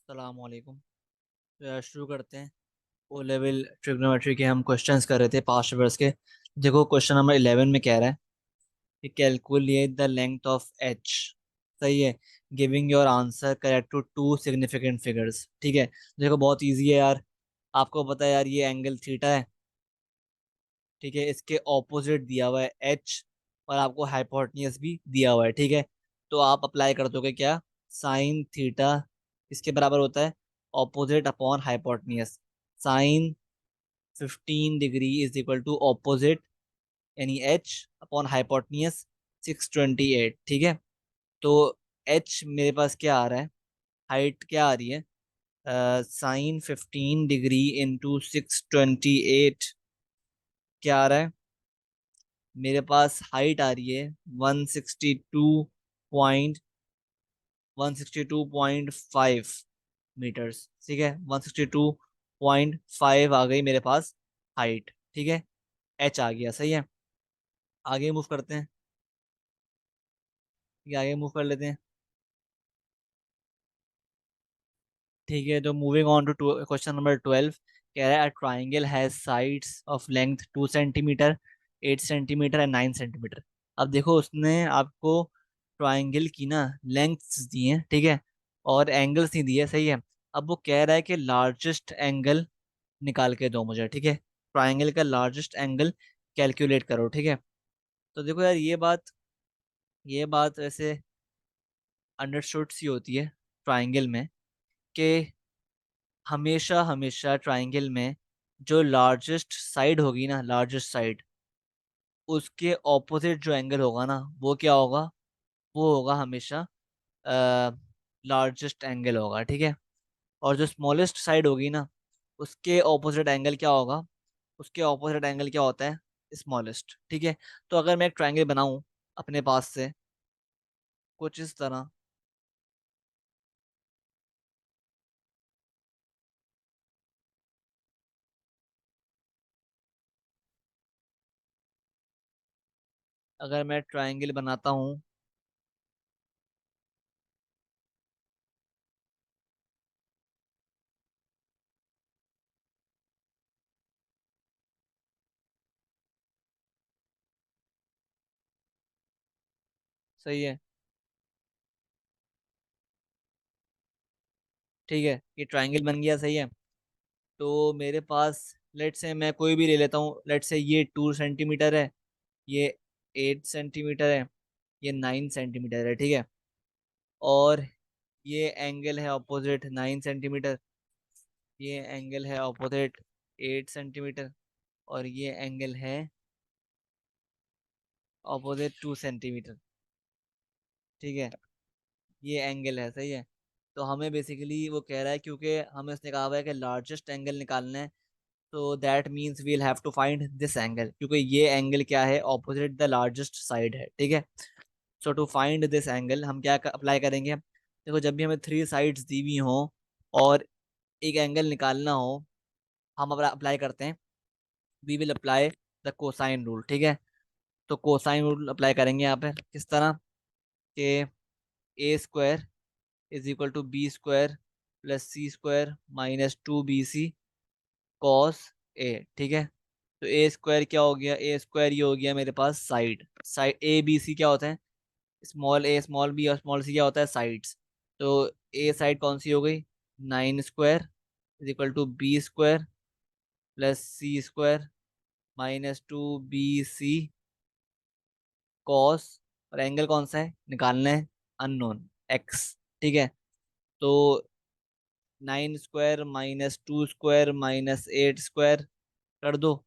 सलामकुम। तो यार शुरू करते हैं। ओ लेवल ट्रिग्नोमेट्री के हम क्वेश्चंस कर रहे थे पास्ट पेपर्स के। देखो क्वेश्चन नंबर 11 में कह रहा है कि calculate the length of H. सही है। Giving your answer correct to two significant figures. ठीक है, देखो बहुत इजी है यार। आपको पता है यार, ये एंगल थीटा है। ठीक है, इसके ऑपोजिट दिया हुआ है एच, और आपको हाइपोटेन्यूज भी दिया हुआ है। ठीक है, तो आप अप्लाई कर दोगे क्या? साइन थीटा इसके बराबर होता है opposite upon hypotenuse. Sine 15 degree is equal to opposite, यानी एच अपॉन हाइपोटेन्यूज 628। ठीक है, तो एच मेरे पास क्या आ रहा है, हाइट क्या आ रही है? साइन 15 डिग्री इंटू 628 क्या आ रहा है? मेरे पास हाइट आ रही है 162.5 मीटर्स। ठीक है, 162.5 आ गई मेरे पास हाइट। ठीक है, एच आ गया। सही है, आगे मूव करते हैं। ठीक है, आगे मूव कर लेते हैं। ठीक है, तो moving on to question number 12। कह रहा है triangle has sides of length 2 centimetre, 8 centimetre and 9 centimetre. अब देखो उसने आपको ट्राइंगल की ना लेंथ्स दी हैं, ठीक है, और एंगल्स नहीं दिए। सही है, अब वो कह रहा है कि लार्जेस्ट एंगल निकाल के दो मुझे। ठीक है, ट्राइंगल का लार्जेस्ट एंगल कैलकुलेट करो। ठीक है, तो देखो यार, ये बात वैसे अंडरस्टूड सी होती है ट्राइंगल में, कि हमेशा हमेशा ट्राइंगल में जो लार्जेस्ट साइड होगी ना, लार्जेस्ट साइड, उसके ऑपोजिट जो एंगल होगा ना, वो क्या होगा? वो होगा हमेशा लार्जेस्ट एंगल होगा। ठीक है, और जो स्मॉलेस्ट साइड होगी ना, उसके ऑपोजिट एंगल क्या होगा? उसके ऑपोजिट एंगल क्या होता है? स्मॉलेस्ट। ठीक है, तो अगर मैं एक ट्राइंगल बनाऊं अपने पास से कुछ इस तरह, अगर मैं ट्राइंगल बनाता हूँ। सही है, ठीक है, ये ट्राइंगल बन गया। सही है, तो मेरे पास लेट से मैं कोई भी ले लेता हूँ। लेट से ये 2 सेंटीमीटर है, ये 8 सेंटीमीटर है, ये 9 सेंटीमीटर है। ठीक है, और ये एंगल है अपोजिट 9 सेंटीमीटर, ये एंगल है अपोजिट 8 सेंटीमीटर, और ये एंगल है अपोजिट 2 सेंटीमीटर। ठीक है, ये एंगल है। सही है, तो हमें बेसिकली वो कह रहा है, क्योंकि हमें उसने कहा हुआ है कि लार्जेस्ट एंगल निकालना है, तो that means we'll have to find this angle, क्योंकि ये एंगल क्या है? ऑपोजिट द लार्जेस्ट साइड है। ठीक है, so to find this angle हम क्या अप्लाई करेंगे? देखो, जब भी हमें थ्री साइड्स दी हुई हो और एक एंगल निकालना हो, हम अप्लाई करते हैं, we will apply the cosine rule. ठीक है, तो कोसाइन रूल अप्लाई करेंगे यहाँ पे किस तरह के? A square is equal to B square plus C square minus 2bc cos a. ठीक है, तो ए स्क्वायर क्या हो गया? ए स्क्वायर ये हो गया मेरे पास side. Side a b c क्या होता है? स्मॉल ए स्मॉल बी और स्मॉल सी क्या होता है? साइड्स। तो ए साइड कौन सी हो गई? 9 square is equal to B square plus C square minus 2bc cos, और एंगल कौन सा है निकालना है? Unknown X. ठीक है, तो 9 square minus 2 square minus 8 square कर दो,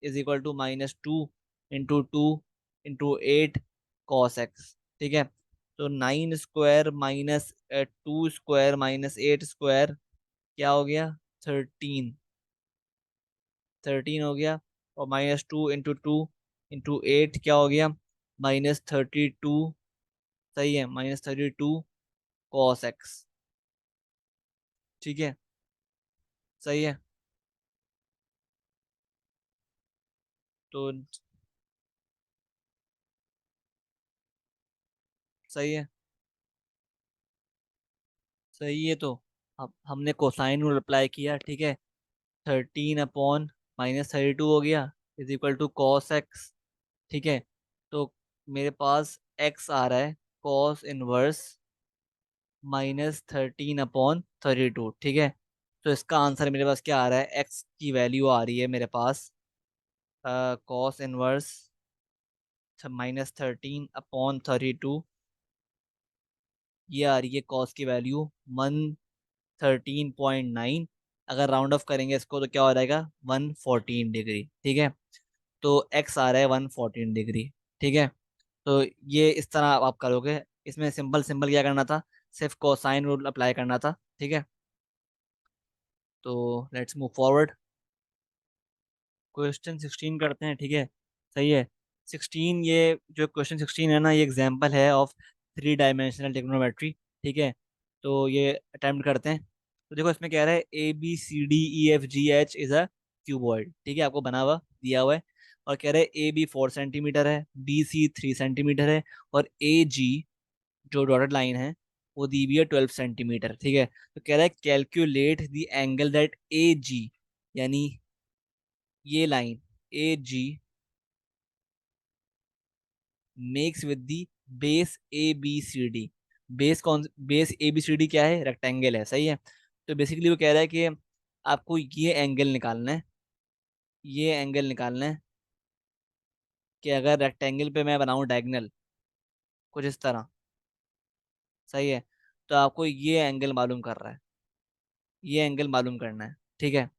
is equal to -2 into 2 into 8 cos X. ठीक है, तो 9 square minus 2 square minus 8 square क्या हो गया? 13। 13 हो गया, और -2 इंटू 2 इंटू 8 क्या हो गया? -32। सही है, -32 कॉस एक्स। ठीक है, सही है, तो सही है, सही है, तो अब हमने कोसाइन रूल अप्लाई किया, ठीक है। 13/-32 हो गया, is equal to cos X, ठीक है। तो मेरे पास एक्स आ रहा है कॉस इनवर्स -13/32, ठीक है। तो इसका आंसर मेरे पास क्या आ रहा है, एक्स की वैल्यू आ रही है मेरे पास कॉस इनवर्स -13/32, ये आ रही है कॉस की वैल्यू 113.9। अगर राउंड ऑफ करेंगे इसको तो क्या हो जाएगा, 114 डिग्री, ठीक है। तो एक्स आ रहा है 114 डिग्री, ठीक है। तो ये इस तरह आप करोगे, इसमें सिंपल सिंपल क्या करना था, सिर्फ कोसाइन रूल अप्लाई करना था, ठीक है। तो लेट्स मूव फॉरवर्ड, क्वेश्चन 16 करते हैं, ठीक है। सही है। 16, ये जो क्वेश्चन 16 है ना, ये एग्जांपल है ऑफ 3 डायमेंशनल ट्रिग्नोमेट्री, ठीक है। तो ये अटेम्प्ट करते हैं। तो देखो इसमें कह रहा है ABCDEFGH इज अ क्यूबॉइड, ठीक है, आपको बना हुआ दिया हुआ है। और कह रहे हैं AB 4 सेंटीमीटर है, BC 3 सेंटीमीटर है, और AG जो डॉटेड लाइन है वो दी हुई है 12 सेंटीमीटर, ठीक है। तो कह रहा है calculate the angle that AG, यानी ये line AG makes with the base ABCD। Base ABCD क्या है, रेक्टेंगल है, सही है। तो बेसिकली वो कह रहा है कि आपको ये एंगल निकालना है, ये एंगल निकालना है कि अगर रेक्टेंगल पे मैं बनाऊं डायगोनल कुछ इस तरह, सही है। तो आपको ये एंगल मालूम कर रहा है, ये एंगल मालूम करना है, ठीक है।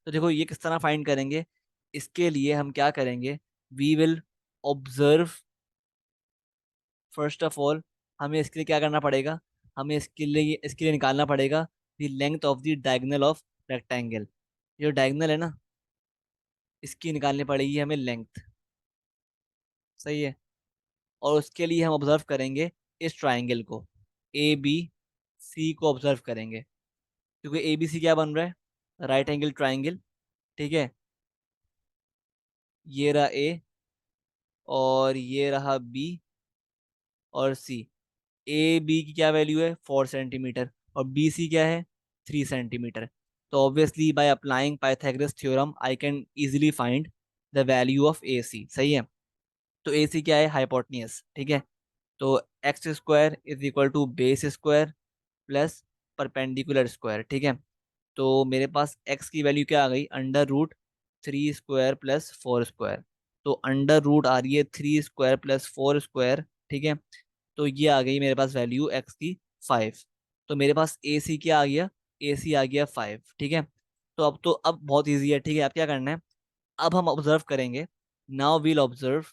तो देखो ये किस तरह फाइंड करेंगे, इसके लिए हम क्या करेंगे, we will observe, first of all हमें इसके लिए क्या करना पड़ेगा, हमें इसके लिए निकालना पड़ेगा the length of the diagonal of rectangle. जो डायगोनल है ना, इसकी निकालनी पड़ेगी हमें लेंथ, सही है। और उसके लिए हम ऑब्जर्व करेंगे इस ट्राइंगल को, ABC को ऑब्जर्व करेंगे, क्योंकि ABC क्या बन रहा है, राइट एंगल ट्राइंगल, ठीक है। ये रहा A और ये रहा B और C। AB की क्या वैल्यू है, 4 सेंटीमीटर, और BC क्या है, 3 सेंटीमीटर। तो obviously by applying Pythagoras theorem I can easily find the value of AC, सही है। तो AC क्या है, हाइपोटेन्यूज, ठीक है। तो x² is equal to base square plus perpendicular square, ठीक है। तो मेरे पास x की वैल्यू क्या आ गई, √3² प्लस 4²। तो अंडर रूट आ रही है 3² प्लस 4², ठीक है। तो ये आ गई मेरे पास वैल्यू x की 5। तो मेरे पास ए सी क्या आ गया, ए सी आ गया 5, ठीक है। तो अब बहुत ईजी है, ठीक है। अब क्या करना है, अब हम ऑब्जर्व करेंगे, now we'll observe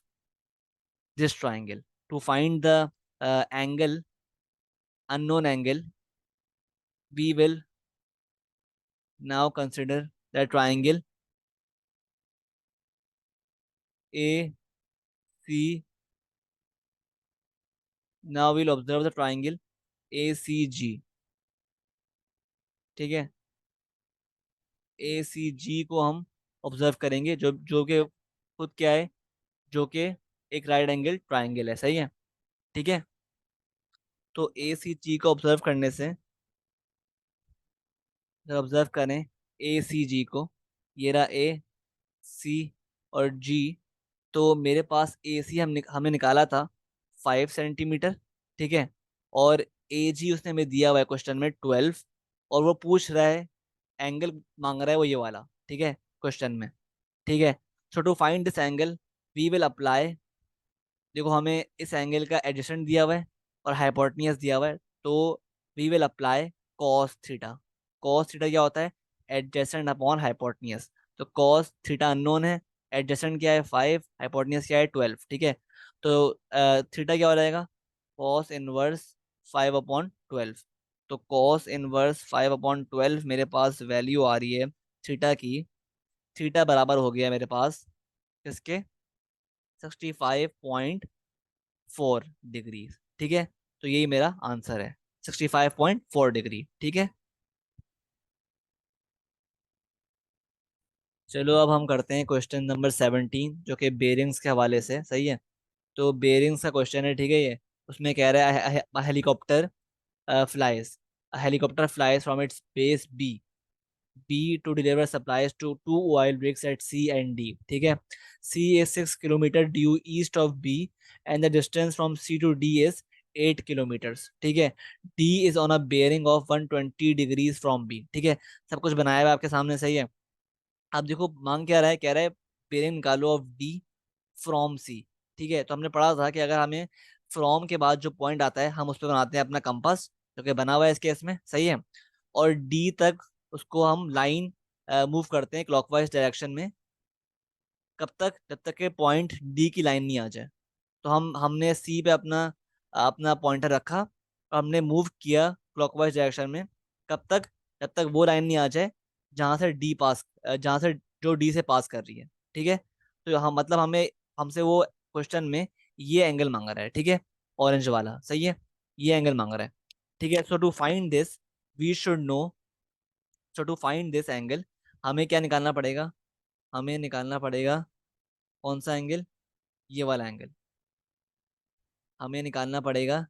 this triangle to find the angle, unknown angle, we will now consider the triangle A C, now we'll observe the triangle ACG, ठीक है। ACG को हम ऑब्जर्व करेंगे, जो जो कि खुद क्या है, जो कि एक राइट एंगल ट्राइंगल है, सही है, ठीक है। तो ACG को ऑब्जर्व करने से, जब ऑब्जर्व करें ACG को, ये रहा AC और G। तो मेरे पास AC हमने निकाला था 5 सेंटीमीटर, ठीक है। और AG उसने हमें दिया हुआ है क्वेश्चन में 12, और वो पूछ रहा है, एंगल मांग रहा है वो ये वाला, ठीक है, क्वेश्चन में, ठीक है। So to find this angle we will apply, देखो हमें इस एंगल का एडजेसेंट दिया हुआ है और हाइपोटेन्यूज दिया हुआ है, तो we will apply cos theta. Cos theta क्या होता है, एडजेसेंट अपॉन हाइपोटेन्यूज। तो कॉस थीटा अननोन है, एडजेसेंट क्या है 5, हाइपोटेन्यूज क्या है 12, ठीक है। तो थीटा क्या हो जाएगा, कॉस इनवर्स 5/12। तो कॉस इनवर्स 5/12 मेरे पास वैल्यू आ रही है थीटा की, थीटा बराबर हो गया मेरे पास किसके, 65.4 डिग्री, ठीक है। तो यही मेरा आंसर है, 65.4 डिग्री, ठीक है। चलो अब हम करते हैं क्वेश्चन नंबर 17, जो कि बेरिंग्स के हवाले से, सही है। तो बेरिंग्स का क्वेश्चन है, ठीक है। ये उसमें कह रहा है helicopter flies helicopter flies from its base B to deliver supplies to to oil rigs at C and D, ठीक है। C is 6 kilometre due east of B and the distance from C to D is 8 kilometres, ठीक है। D is on a bearing of 120 degrees from B, ठीक है। सब कुछ बनाया हुआ है आपके सामने, सही है। अब देखो मांग क्या रहा है, कह रहा है बेयरिंग निकालो ऑफ डी फ्रॉम सी, ठीक है। तो हमने पढ़ा था कि अगर हमें फ्रॉम के बाद जो पॉइंट आता है हम उस पर बनाते हैं अपना कंपास, जो कि बना हुआ है इस केस में, सही है। और डी तक उसको हम लाइन मूव करते हैं क्लॉकवाइज डायरेक्शन में, कब तक, जब तक के पॉइंट डी की लाइन नहीं आ जाए। तो हमने सी पे अपना अपना पॉइंटर रखा और हमने मूव किया क्लॉकवाइज डायरेक्शन में, कब तक, जब तक वो लाइन नहीं आ जाए जहां से डी पास, जहां से जो डी से पास कर रही है, ठीक है। तो यहाँ मतलब हमें, हमसे वो क्वेश्चन में ये एंगल मांगा रहा है, ठीक है, ऑरेंज वाला, सही है। ये एंगल मांग रहा है, ठीक है। So to find this we should know, so to find this angle हमें क्या निकालना पड़ेगा, हमें निकालना पड़ेगा कौन सा एंगल, ये वाला एंगल, हमें निकालना पड़ेगा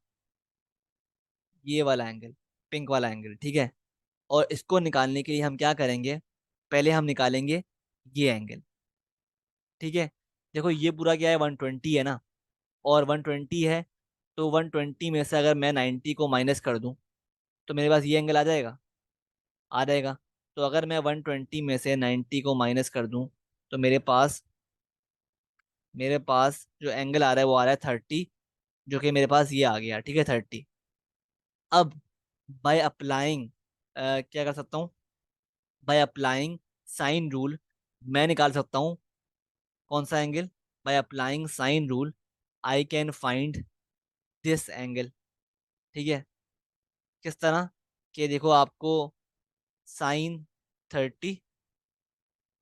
ये वाला एंगल, पिंक वाला एंगल, ठीक है। और इसको निकालने के लिए हम क्या करेंगे, पहले हम निकालेंगे ये एंगल, ठीक है। देखो ये पूरा क्या है, 120 है ना, और 120 है, तो 120 में से अगर मैं 90 को माइनस कर दूं तो मेरे पास ये एंगल आ जाएगा, आ जाएगा। तो अगर मैं 120 में से 90 को माइनस कर दूं तो मेरे पास जो एंगल आ रहा है वो आ रहा है 30, जो कि मेरे पास ये आ गया, ठीक है, 30। अब बाय अप्लाइंग क्या कर सकता हूँ, बाय अप्लाइंग साइन रूल मैं निकाल सकता हूँ कौन सा angle, by applying sine rule I can find this angle, ठीक है। किस तरह, कि देखो आपको साइन 30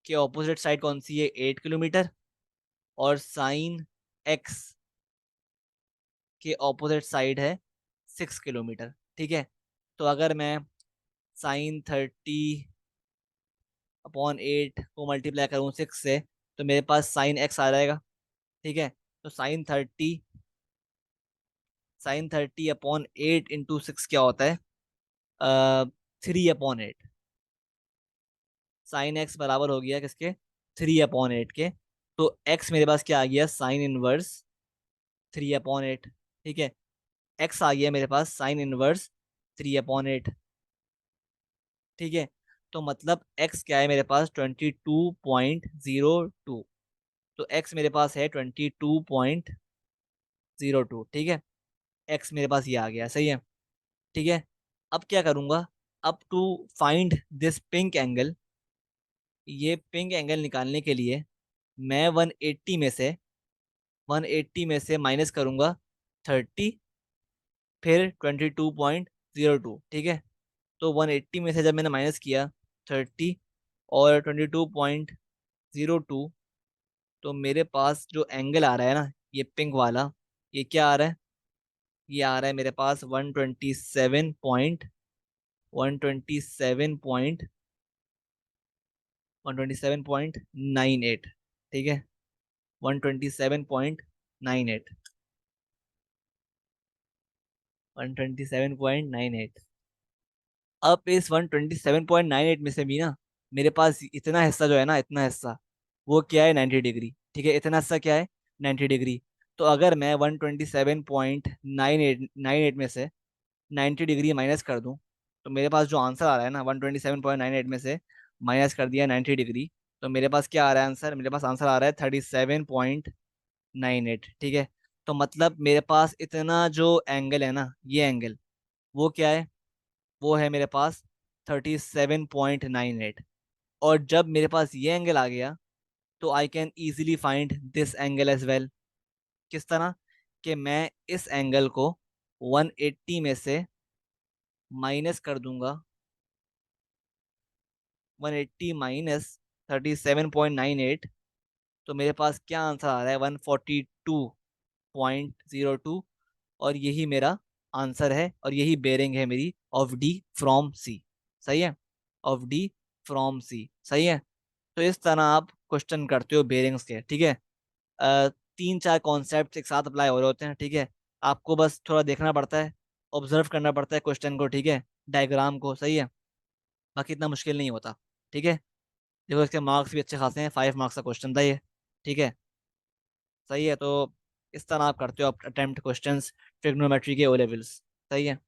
के ऑपोजिट साइड कौन सी है, 8 किलोमीटर, और साइन एक्स के ऑपोजिट साइड है 6 किलोमीटर, ठीक है। तो अगर मैं साइन 30/8 को मल्टीप्लाई करूँ 6 से तो मेरे पास साइन एक्स आ जाएगा, ठीक है। तो साइन 30/8 इंटू 6 क्या होता है, 3/8। साइन एक्स बराबर हो गया किसके, 3/8 के। तो एक्स मेरे पास क्या आ गया, साइन इनवर्स 3/8, ठीक है। एक्स आ गया मेरे पास साइन इनवर्स 3/8, ठीक है। तो मतलब एक्स क्या है मेरे पास, 22.02। तो एक्स मेरे पास है 22.02, ठीक है। एक्स मेरे पास ये आ गया, सही है, ठीक है। अब क्या करूंगा, अब to find this pink angle, ये पिंक एंगल निकालने के लिए मैं 180 में से माइनस करूंगा 30, फिर 22.02, ठीक है। तो 180 में से जब मैंने माइनस किया 30 और 22.02, तो मेरे पास जो एंगल आ रहा है ना, ये पिंक वाला, ये क्या आ रहा है, ये आ रहा है मेरे पास 127.127.127.98, ठीक है, 127.98, 127.98। अब इस 127.98 में से भी ना मेरे पास इतना हिस्सा जो है ना, इतना हिस्सा वो क्या है, 90 डिग्री, ठीक है। इतना हिस्सा क्या है, 90 डिग्री। तो अगर मैं 127.98 में से 90 डिग्री माइनस कर दूं तो मेरे पास जो आंसर आ रहा है ना, 127.98 में से माइनस कर दिया 90 डिग्री, तो मेरे पास क्या आ रहा है आंसर, मेरे पास आंसर आ रहा है 37.98, ठीक है। तो मतलब मेरे पास इतना जो एंगल है ना, ये एंगल वो क्या है, वो है मेरे पास 37.98। और जब मेरे पास ये एंगल आ गया तो I can easily find this angle as well. किस तरह, कि मैं इस एंगल को 180 में से माइनस कर दूंगा, 180 माइनस 37.98, तो मेरे पास क्या आंसर आ रहा है, 142.02। और यही मेरा आंसर है और यही बेरिंग है मेरी ऑफ डी फ्रॉम सी, सही है, ऑफ डी फ्रॉम सी, सही है। तो इस तरह आप क्वेश्चन करते हो बेरिंग्स के, ठीक है। 3-4 कॉन्सेप्ट एक साथ अप्लाई हो रहे होते हैं, ठीक है। आपको बस थोड़ा देखना पड़ता है, ऑब्जर्व करना पड़ता है क्वेश्चन को, ठीक है। डायग्राम को, सही है। बाकी इतना मुश्किल नहीं होता। ठीक है। देखो इसके मार्क्स भी अच्छे खासे हैं, 5 मार्क्स का क्वेश्चन था ये। ठीक है। सही है। तो इस तरह आप करते हो, आप अटेम्प्ट क्वेश्चंस ट्रिग्नोमेट्री के ओ लेवल्स। सही है।